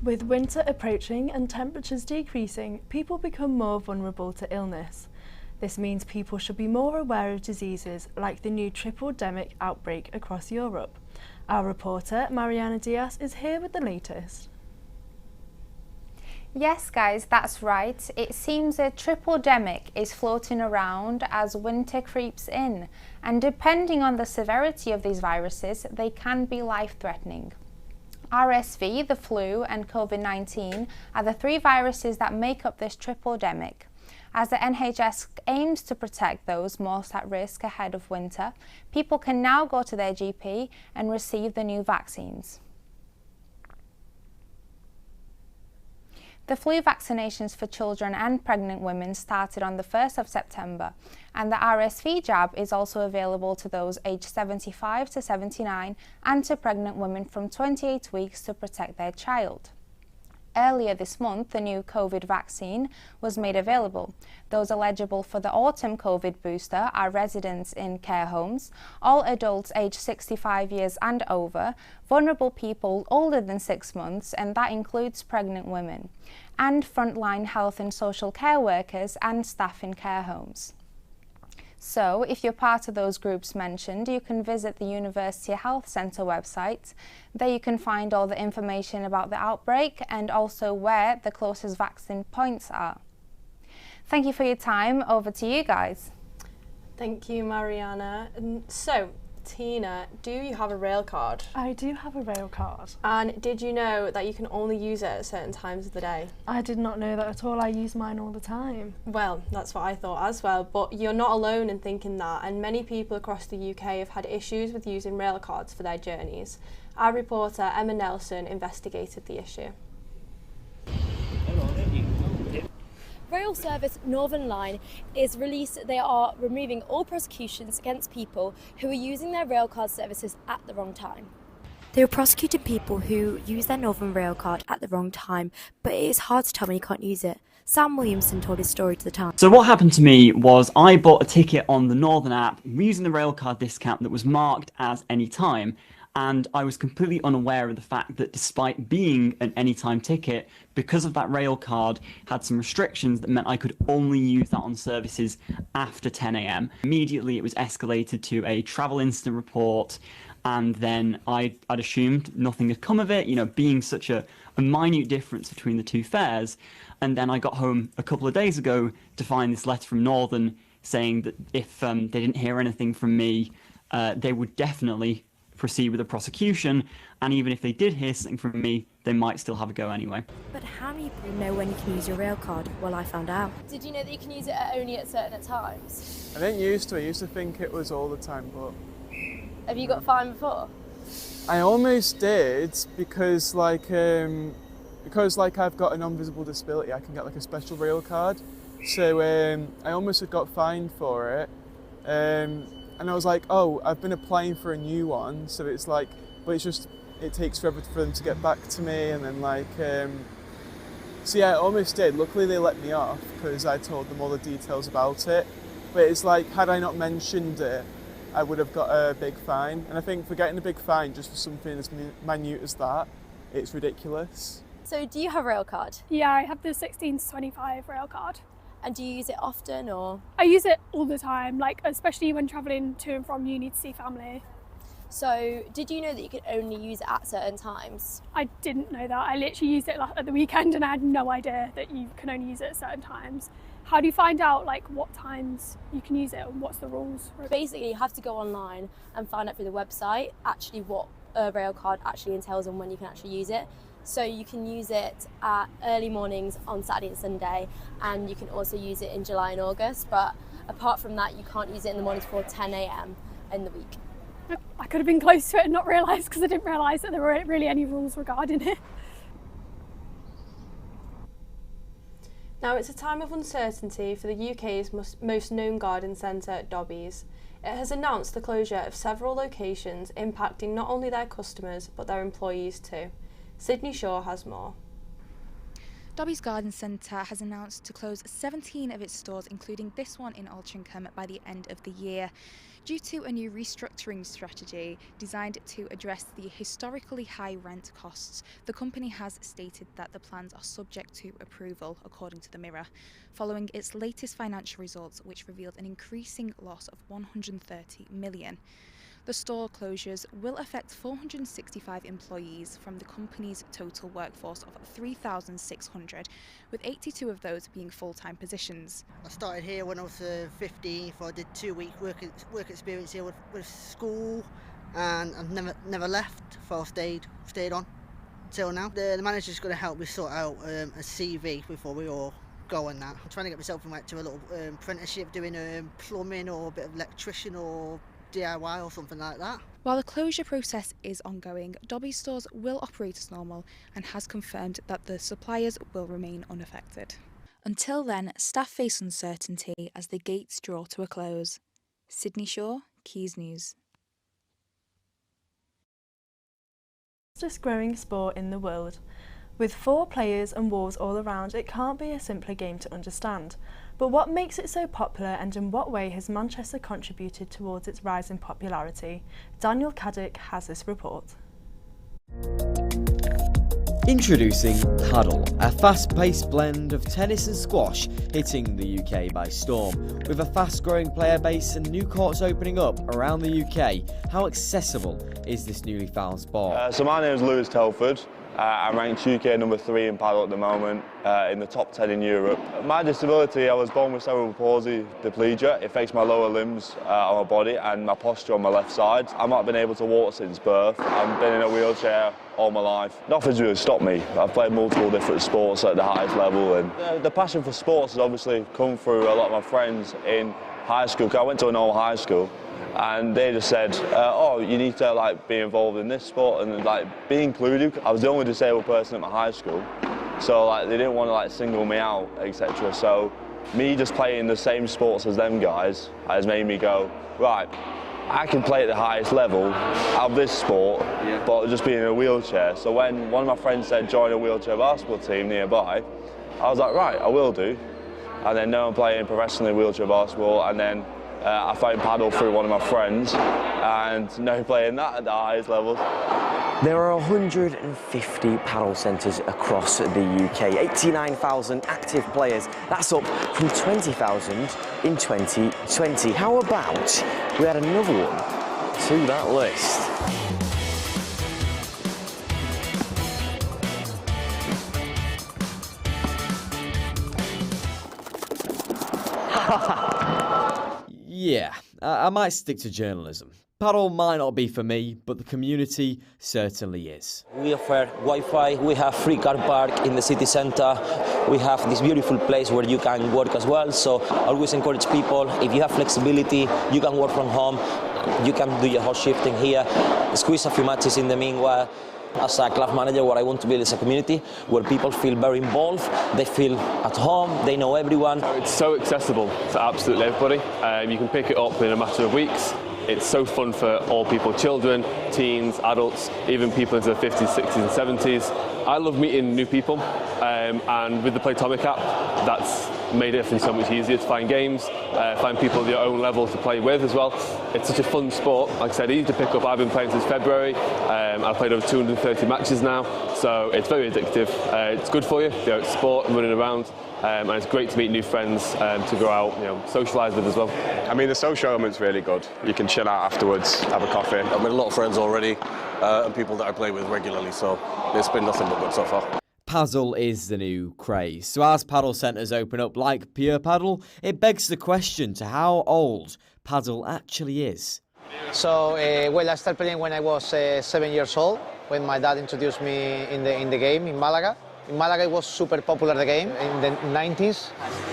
With winter approaching and temperatures decreasing, people become more vulnerable to illness. This means people should be more aware of diseases like the new triple-demic outbreak across Europe. Our reporter, Mariana Diaz, is here with the latest. Yes guys, that's right. It seems a triple-demic is floating around as winter creeps in, and depending on the severity of these viruses, they can be life-threatening. RSV, the flu, and COVID-19 are the three viruses that make up this triple-demic. As the NHS aims to protect those most at risk ahead of winter, people can now go to their GP and receive the new vaccines. The flu vaccinations for children and pregnant women started on the 1st of September, and the RSV jab is also available to those aged 75 to 79 and to pregnant women from 28 weeks to protect their child. Earlier this month, the new COVID vaccine was made available. Those eligible for the autumn COVID booster are residents in care homes, all adults aged 65 years and over, vulnerable people older than 6 months, and that includes pregnant women, and frontline health and social care workers and staff in care homes. So, if you're part of those groups mentioned, you can visit the University Health Centre website. There you can find all the information about the outbreak and also where the closest vaccine points are. Thank you for your time. Over to you guys. Thank you, Mariana. So, Tina, do you have a rail card? I do have a rail card. And did you know that you can only use it at certain times of the day? I did not know that at all. I use mine all the time. Well, that's what I thought as well, but you're not alone in thinking that, and many people across the UK have had issues with using rail cards for their journeys. Our reporter Emma Nelson investigated the issue. Rail Service Northern Line is released. They are removing all prosecutions against people who are using their railcard services at the wrong time. They were prosecuting people who use their Northern Railcard at the wrong time, but it is hard to tell when you can't use it. Sam Williamson told his story to the Times. So what happened to me was I bought a ticket on the Northern app using the railcard discount that was marked as anytime, and I was completely unaware of the fact that despite being an anytime ticket, because of that railcard had some restrictions that meant I could only use that on services after 10 a.m. Immediately it was escalated to a travel incident report, and then I'd assumed nothing had come of it, you know, being such a minute difference between the two fares. And then I got home a couple of days ago to find this letter from Northern saying that if they didn't hear anything from me, they would definitely proceed with the prosecution, and even if they did hear something from me, they might still have a go anyway. But how many people know when you can use your railcard? Well, I found out. Did you know that you can use it only at certain times? I didn't used to. I used to think it was all the time, but... Have you got fined before? I almost did because I've got a non-visible disability, I can get like a special rail card. So I almost had got fined for it. And I was like, oh, I've been applying for a new one, so it's like, but it's just, it takes forever for them to get back to me, and then like, so yeah, I almost did. Luckily they let me off because I told them all the details about it. But it's like, had I not mentioned it, I would have got a big fine. And I think for getting a big fine just for something as minute as that, it's ridiculous. So do you have a rail card? Yeah, I have the 16 to 25 rail card. And do you use it often, or? I use it all the time, like especially when travelling to and from uni to see family. So did you know that you could only use it at certain times? I didn't know that. I literally used it at the weekend and I had no idea that you can only use it at certain times. How do you find out like what times you can use it and what's the rules? Basically, you have to go online and find out through the website actually what a rail card actually entails and when you can actually use it. So you can use it at early mornings on Saturday and Sunday, and you can also use it in July and August, but apart from that you can't use it in the mornings before 10 a.m. in the week. I could have been close to it and not realised because I didn't realise that there were really any rules regarding it. Now it's a time of uncertainty for the UK's most known garden centre, Dobbies. It has announced the closure of several locations, impacting not only their customers but their employees too. Sydney Shaw has more. Dobby's Garden Centre has announced to close 17 of its stores, including this one in Altrincham, by the end of the year, due to a new restructuring strategy designed to address the historically high rent costs. The company has stated that the plans are subject to approval, according to the Mirror, following its latest financial results, which revealed an increasing loss of £130 million. The store closures will affect 465 employees from the company's total workforce of 3,600, with 82 of those being full-time positions. I started here when I was 15, so I did 2 week work experience here with school, and I've never left, so I stayed on till now. The manager's going to help me sort out a CV before we all go on that. I'm trying to get myself to a little apprenticeship doing plumbing or a bit of electrician or DIY or something like that. While the closure process is ongoing, Dobby's stores will operate as normal and has confirmed that the suppliers will remain unaffected. Until then, staff face uncertainty as the gates draw to a close. Sydney Shaw, Quays News. Fastest growing sport in the world. With 4 players and walls all around, it can't be a simpler game to understand. But what makes it so popular, and in what way has Manchester contributed towards its rise in popularity? Daniel Caddick has this report. Introducing Paddle, a fast-paced blend of tennis and squash hitting the UK by storm. With a fast-growing player base and new courts opening up around the UK, how accessible is this newly found sport? So my name is Lewis Telford. I'm ranked UK number 3 in paddle at the moment, in the top 10 in Europe. My disability, I was born with cerebral palsy diplegia. It affects my lower limbs on my body and my posture on my left side. I've not been able to walk since birth. I've been in a wheelchair all my life. Nothing's really stopped me. I've played multiple different sports at the highest level, and the passion for sports has obviously come through a lot of my friends in high school. I went to an old high school, and they just said, oh, you need to be involved in this sport and be included. I was the only disabled person at my high school, so they didn't want to single me out, etc. So me just playing the same sports as them guys has made me go, right, I can play at the highest level of this sport, but just being in a wheelchair. So when one of my friends said join a wheelchair basketball team nearby, I was like, right, I will do. And then now I'm playing professionally wheelchair basketball, and then I found paddle through one of my friends, and now playing that at the highest levels. There are 150 paddle centres across the UK, 89,000 active players. That's up from 20,000 in 2020. How about we add another one to that list? Yeah, I might stick to journalism. Paddle might not be for me, but the community certainly is. We offer Wi-Fi, we have free car park in the city centre, we have this beautiful place where you can work as well, so I always encourage people, if you have flexibility, you can work from home, you can do your hot shifting here, squeeze a few matches in the meanwhile. As a club manager, what I want to build is a community where people feel very involved, they feel at home, they know everyone. It's so accessible to absolutely everybody. You can pick it up in a matter of weeks. It's so fun for all people, children, teens, adults, even people into their 50s, 60s and 70s. I love meeting new people, and with the Playtomic app, that's made everything so much easier to find games, find people at your own level to play with as well. It's such a fun sport, like I said, easy to pick up. I've been playing since February. I've played over 230 matches now, so it's very addictive. It's good for you, it's sport and running around. And it's great to meet new friends, to go out, socialise with as well. I mean, the social element's really good. You can chill out afterwards, have a coffee. I've made a lot of friends already, and people that I play with regularly, so it's been nothing but good so far. Paddle is the new craze. So as paddle centres open up like Pure Paddle, it begs the question to how old paddle actually is. So, I started playing when I was 7 years old, when my dad introduced me in the game in Malaga. In Malaga it was super popular, the game, in the 90s.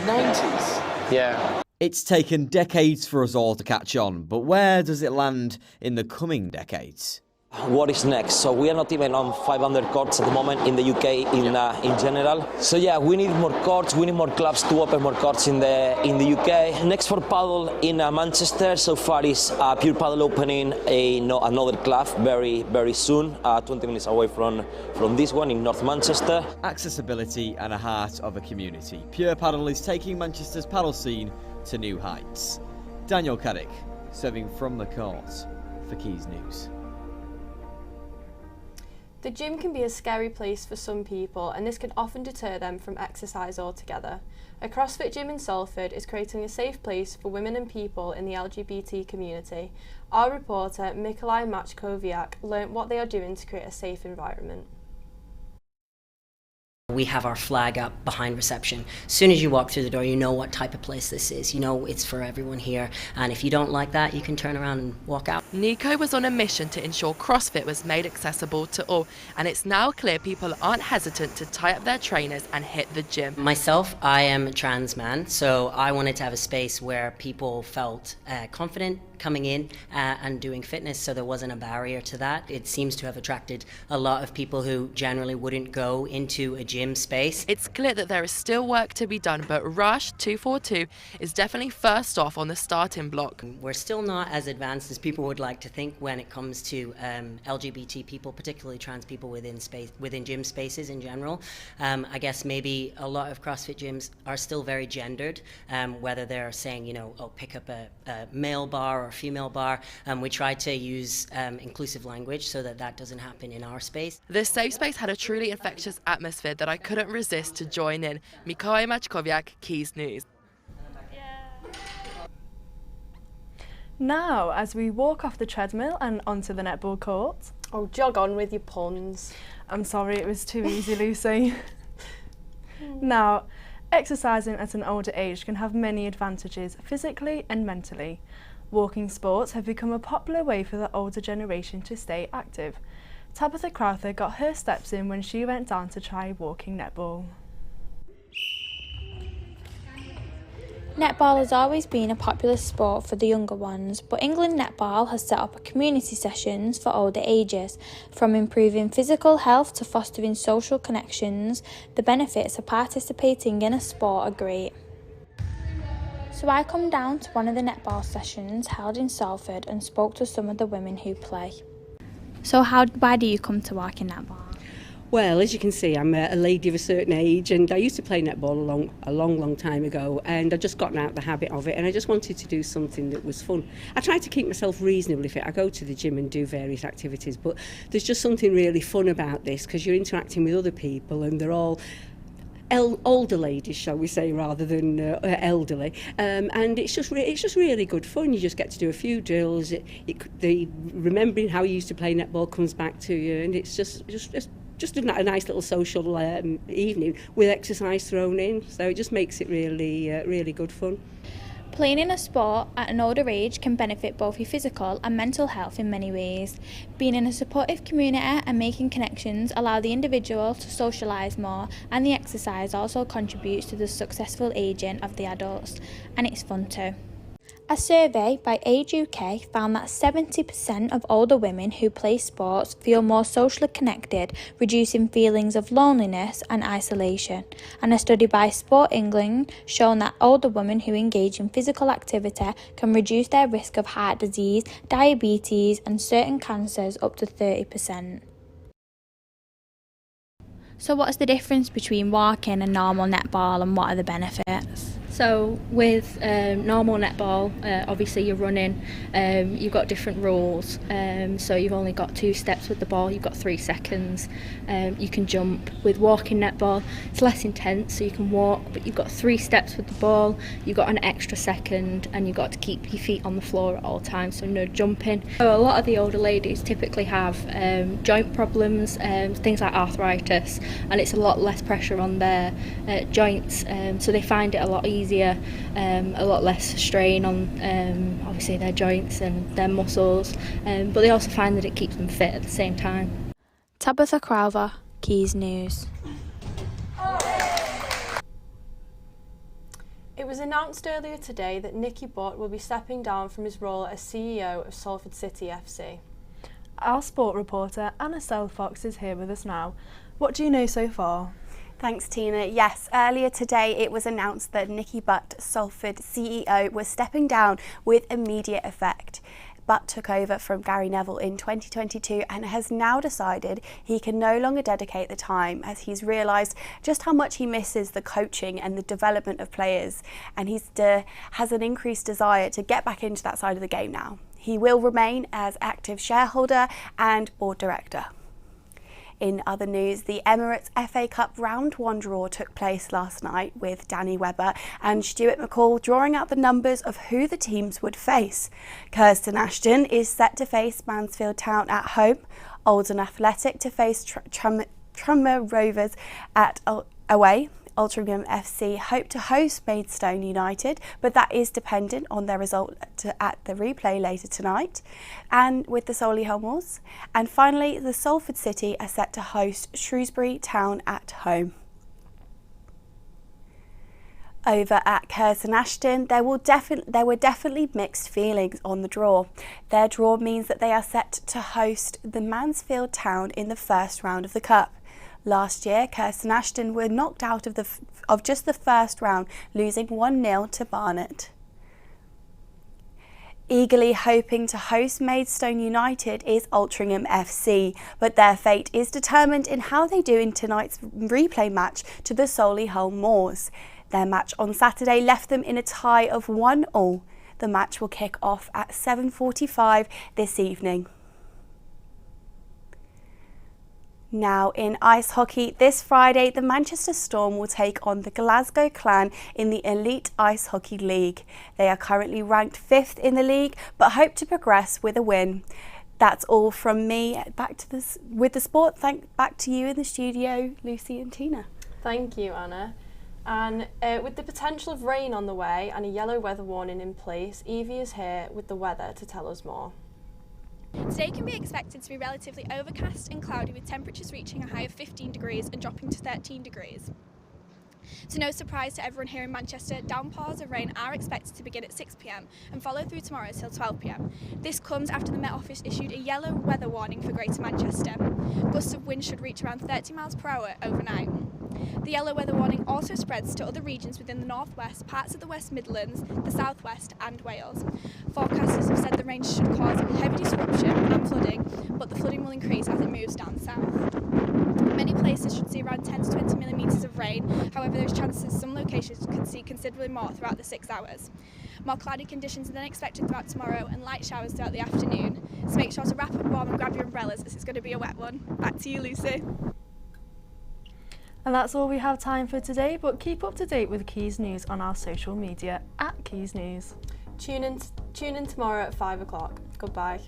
90s? Yeah. It's taken decades for us all to catch on, but where does it land in the coming decades? What is next? So we are not even on 500 courts at the moment in the UK in general. So yeah, we need more courts, we need more clubs to open more courts in the UK. Next for paddle in Manchester, so far is Pure Paddle opening another club very soon, 20 minutes away from this one in North Manchester. Accessibility and a heart of a community. Pure Paddle is taking Manchester's paddle scene to new heights. Daniel Caddick, serving from the court for Quays News. The gym can be a scary place for some people, and this can often deter them from exercise altogether. A CrossFit gym in Salford is creating a safe place for women and people in the LGBT community. Our reporter, Mikolai Machkoviak, learnt what they are doing to create a safe environment. We have our flag up behind reception. As soon as you walk through the door, you know what type of place this is. You know it's for everyone here. And if you don't like that, you can turn around and walk out. Nico was on a mission to ensure CrossFit was made accessible to all. And it's now clear people aren't hesitant to tie up their trainers and hit the gym. Myself, I am a trans man, so I wanted to have a space where people felt confident coming in and doing fitness, so there wasn't a barrier to that. It seems to have attracted a lot of people who generally wouldn't go into a gym space. It's clear that there is still work to be done, but Rush 242 is definitely first off on the starting block. We're still not as advanced as people would like to think when it comes to LGBT people, particularly trans people within gym spaces in general. I guess maybe a lot of CrossFit gyms are still very gendered, whether they're saying, you know, oh, pick up a male bar or female bar. We try to use inclusive language so that doesn't happen in our space. This safe space had a truly infectious atmosphere that I couldn't resist to join in. Mikolai Machkoviak, Quays News. Now, as we walk off the treadmill and onto the netball court. Oh, jog on with your puns. I'm sorry, it was too easy, Lucy. Now, exercising at an older age can have many advantages physically and mentally. Walking sports have become a popular way for the older generation to stay active. Tabitha Crowther got her steps in when she went down to try walking netball. Netball has always been a popular sport for the younger ones, but England Netball has set up community sessions for older ages. From improving physical health to fostering social connections, the benefits of participating in a sport are great. So I come down to one of the netball sessions held in Salford and spoke to some of the women who play. So why do you come to work in netball? Well, as you can see, I'm a lady of a certain age, and I used to play netball a long time ago, and I've just gotten out of the habit of it, and I just wanted to do something that was fun. I try to keep myself reasonably fit. I go to the gym and do various activities, but there's just something really fun about this because you're interacting with other people, and they're all older ladies, shall we say, rather than elderly, and it's just really good fun. You just get to do a few drills. Remembering how you used to play netball comes back to you, and it's just a nice little social evening with exercise thrown in. So it just makes it really good fun. Playing in a sport at an older age can benefit both your physical and mental health in many ways. Being in a supportive community and making connections allow the individual to socialise more, and the exercise also contributes to the successful ageing of the adults, and it's fun too. A survey by Age UK found that 70% of older women who play sports feel more socially connected, reducing feelings of loneliness and isolation. And a study by Sport England shown that older women who engage in physical activity can reduce their risk of heart disease, diabetes and certain cancers up to 30%. So what's the difference between walking and normal netball, and what are the benefits? So with normal netball, obviously you're running, you've got different rules, so you've only got 2 steps with the ball, you've got 3 seconds, you can jump. With walking netball, it's less intense, so you can walk, but you've got 3 steps with the ball, you've got an extra second, and you've got to keep your feet on the floor at all times, so no jumping. So a lot of the older ladies typically have joint problems, things like arthritis, and it's a lot less pressure on their joints, so they find it a lot easier, a lot less strain on obviously their joints and their muscles, but they also find that it keeps them fit at the same time. Tabitha Crowther, Quays News. It was announced earlier today that Nicky Butt will be stepping down from his role as CEO of Salford City FC. Our sport reporter Anna Selfox is here with us now. What do you know so far? Thanks, Tina. Yes, earlier today it was announced that Nicky Butt, Salford CEO, was stepping down with immediate effect. Butt took over from Gary Neville in 2022 and has now decided he can no longer dedicate the time, as he's realised just how much he misses the coaching and the development of players, and he has an increased desire to get back into that side of the game now. He will remain as active shareholder and board director. In other news, the Emirates FA Cup Round 1 draw took place last night, with Danny Webber and Stuart McCall drawing out the numbers of who the teams would face. Kirsten Ashton is set to face Mansfield Town at home, Oldham Athletic to face Tranmere Rovers at away. Altrincham FC hope to host Maidstone United, but that is dependent on their result at the replay later tonight, and with the Solihull Moors. And finally, the Salford City are set to host Shrewsbury Town at home. Over at Kirsten Ashton, there were definitely mixed feelings on the draw. Their draw means that they are set to host the Mansfield Town in the first round of the Cup. Last year, Kirsten Ashton were knocked out of just the first round, losing 1-0 to Barnet. Eagerly hoping to host Maidstone United is Altrincham FC, but their fate is determined in how they do in tonight's replay match to the Solihull Moors. Their match on Saturday left them in a tie of 1-1. The match will kick off at 7:45 this evening. Now in ice hockey, this Friday the Manchester Storm will take on the Glasgow Clan in the Elite Ice Hockey League. They are currently ranked 5th in the league but hope to progress with a win. That's all from me. Back to with the sport. Back to you in the studio, Lucy and Tina. Thank you, Anna. And with the potential of rain on the way and a yellow weather warning in place, Evie is here with the weather to tell us more. Today can be expected to be relatively overcast and cloudy, with temperatures reaching a high of 15 degrees and dropping to 13 degrees. To no surprise to everyone here in Manchester, downpours of rain are expected to begin at 6 p.m. and follow through tomorrow till 12 p.m. This comes after the Met Office issued a yellow weather warning for Greater Manchester. Gusts of wind should reach around 30 miles per hour overnight. The yellow weather warning also spreads to other regions within the northwest, parts of the West Midlands, the southwest and Wales. Forecasters have said the rain should cause heavy disruption and flooding, but the flooding will increase as it moves down south. Many places should see around 10 to 20 millimetres of rain, however there is chances some locations could see considerably more throughout the 6 hours. More cloudy conditions are then expected throughout tomorrow and light showers throughout the afternoon, so make sure to wrap up warm and grab your umbrellas as it's going to be a wet one. Back to you, Lucy. And that's all we have time for today, but keep up to date with Quays News on our social media @Quays News. Tune in tomorrow at 5 o'clock. Goodbye.